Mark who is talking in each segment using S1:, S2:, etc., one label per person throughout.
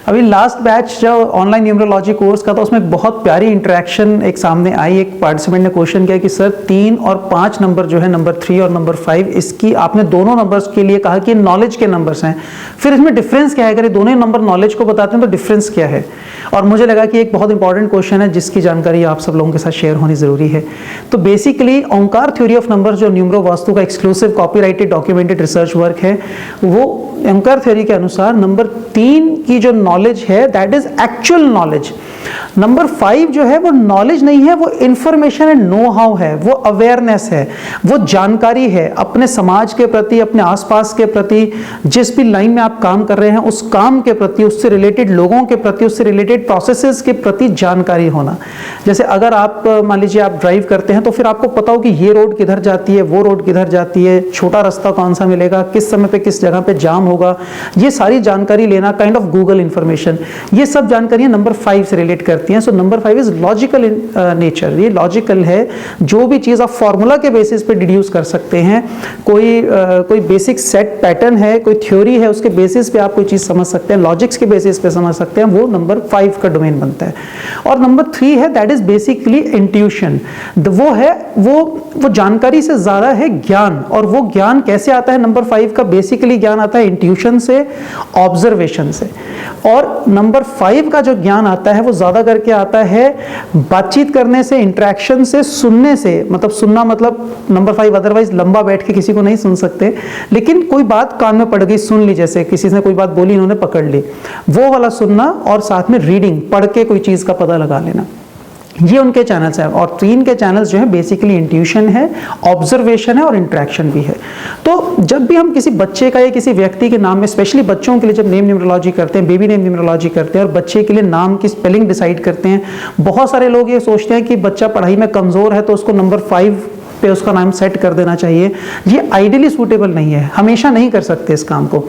S1: अभी last batch जो online numerology course का था उसमें बहुत प्यारी इंटरेक्शन एक सामने आई। एक पार्टिसिपेंट ने क्वेश्चन किया कि सर 3 और 5 नंबर जो है, नंबर 3 और नंबर 5, इसकी आपने दोनों नंबर्स के लिए कहा कि नॉलेज के नंबर्स हैं, फिर इसमें डिफरेंस क्या है? अगर ये दोनों नंबर नॉलेज को बताते हैं तो डिफरेंस क्या है? और मुझे लगा कि एक बहुत इंपॉर्टेंट क्वेश्चन है जिसकी जानकारी आप सब लोगों के साथ शेयर होनी जरूरी है। तो basically Omkar theory of number जो न्यूमरो वास्तु का exclusive copyrighted documented research work है, वो ओंकार थ्योरी के अनुसार नंबर 3 की जो नॉलेज है that is actual knowledge. Number 5 जो है वो नॉलेज नहीं है, वो इंफॉर्मेशन एंड नो हाउ है, वो अवेयरनेस है, वो जानकारी है अपने समाज के प्रति, अपने आसपास के प्रति, जिस भी लाइन में आप काम कर रहे हैं उस काम के प्रति, उससे रिलेटेड लोगों के प्रति, उससे रिलेटेड प्रोसेसेस के प्रति जानकारी होना। जैसे अगर आप मान लीजिए आप ड्राइव करते हैं तो फिर आपको पता हो कि ये रोड किधर जाती है, वो रोड किधर जाती है, छोटा रास्ता कौन सा मिलेगा, किस समय पे किस जगह पे जाम होगा, ये सारी जानकारी लेना, काइंड ऑफ गूगल इंफॉर्मेशन, ये सब जानकारियां नंबर 5 से रिलेट करती हैं। So number 5 is logical in nature, ये लॉजिकल है। जो भी चीज आप फॉर्मूला के बेसिस पे डिड्यूस कर सकते हैं, कोई बेसिक सेट पैटर्न है, कोई थ्योरी है, उसके बेसिस पे आप कोई चीज समझ सकते हैं, लॉजिक्स के बेसिस पे समझ सकते हैं, वो नंबर 5 का डोमेन बनता है। और नंबर 3 है दैट इज बेसिकली इंट्यूशन, वो है वो जानकारी से ज्यादा है ज्ञान। और वो ज्ञान कैसे आता है? नंबर 5 का बेसिकली ज्ञान आता है इंट्यूशन से, ऑब्जर्वेशन से। और नंबर 5 का जो ज्ञान आता है वो ज्यादा करके आता है बातचीत करने से, इंटरेक्शन से, सुनने से। मतलब सुनना मतलब नंबर 5 अदरवाइज लंबा बैठ के किसी को नहीं सुन सकते, लेकिन कोई बात कान में पड़ गई, सुन ली, जैसे किसी ने कोई बात बोली इन्होंने पकड़ ली, वो वाला सुनना, और साथ में रीडिंग, पढ़ के कोई चीज का पता लगा लेना, ये उनके चैनल्स हैं। और 3 के चैनल्स जो है बेसिकली इंट्यूशन है, ऑब्जर्वेशन है और इंटरेक्शन भी है। तो जब भी हम किसी बच्चे का या किसी व्यक्ति के नाम में, स्पेशली बच्चों के लिए जब नेम न्यूमरोलॉजी करते हैं, बेबी नेम न्यूमरोलॉजी करते हैं और बच्चे के लिए नाम की स्पेलिंग डिसाइड करते हैं, बहुत सारे लोग ये सोचते हैं कि बच्चा पढ़ाई में कमजोर है तो उसको नंबर 5 पे उसका नाम सेट कर देना चाहिए। ये आइडियली सूटेबल नहीं है, हमेशा नहीं कर सकते इस काम को।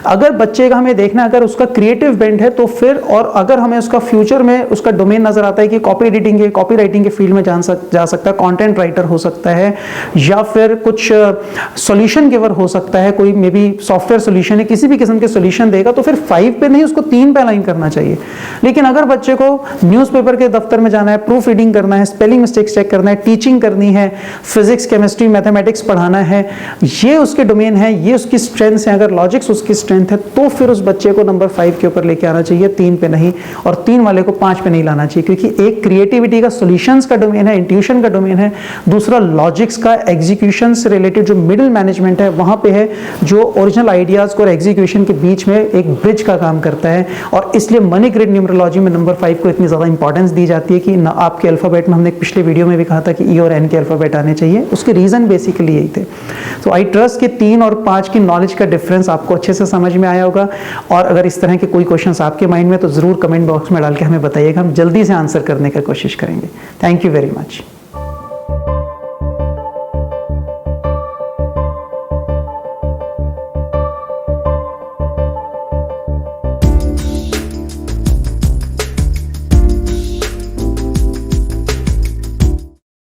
S1: अगर बच्चे का हमें देखना, अगर उसका क्रिएटिव बेंट है तो फिर, और अगर हमें उसका फ्यूचर में उसका डोमेन नजर आता है कि कॉपी एडिटिंग के, कॉपी राइटिंग के फील्ड में जा सकता है, कंटेंट राइटर हो सकता है, या फिर कुछ सॉल्यूशन गिवर हो सकता है, कोई मे बी सॉफ्टवेयर सॉल्यूशन है, किसी भी किस्म के सॉल्यूशन देगा, तो फिर 5 पे नहीं, उसको 3 पे अलाइन करना चाहिए। लेकिन अगर बच्चे को न्यूज़पेपर के दफ्तर में जाना है, प्रूफ रीडिंग करना है, स्पेलिंग मिस्टेक्स चेक करना है, टीचिंग करनी है, फिजिक्स, केमिस्ट्री, मैथमेटिक्स पढ़ाना है, ये उसके डोमेन है, ये उसकी स्ट्रेंथ है, अगर लॉजिक्स उसकी स्ट्रेंथ है, तो फिर उस बच्चे को नंबर 5 के ऊपर लेके आना चाहिए, 3 पे नहीं। और 3 वाले को 5 पे नहीं लाना चाहिए, क्योंकि एक क्रिएटिविटी का, सॉल्यूशंस का डोमेन है, इंट्यूशन का डोमेन है, दूसरा लॉजिक्स का, एग्जीक्यूशन से रिलेटेड जो मिडिल मैनेजमेंट है वहां पे है, जो ओरिजिनल आइडियाज को और एग्जीक्यूशन के बीच में एक ब्रिज का काम करता है। और इसलिए मनी ग्रिड न्यूमरोलॉजी में नंबर 5 को इतनी ज्यादा इंपॉर्टेंस दी जाती है कि आपके अल्फाबेट में, हमने एक पिछले वीडियो में भी कहा था कि ई और एन के अल्फाबेट आने चाहिए, उसके रीजन बेसिकली यही थे। तो आई ट्रस्ट कि 3 और 5 की नॉलेज का डिफरेंस आपको अच्छे से समझ में आया होगा। और अगर इस तरह के कोई क्वेश्चंस आपके माइंड में तो जरूर कमेंट बॉक्स में डाल के हमें बताइएगा, हम जल्दी से आंसर करने की कोशिश करेंगे। Thank you very much.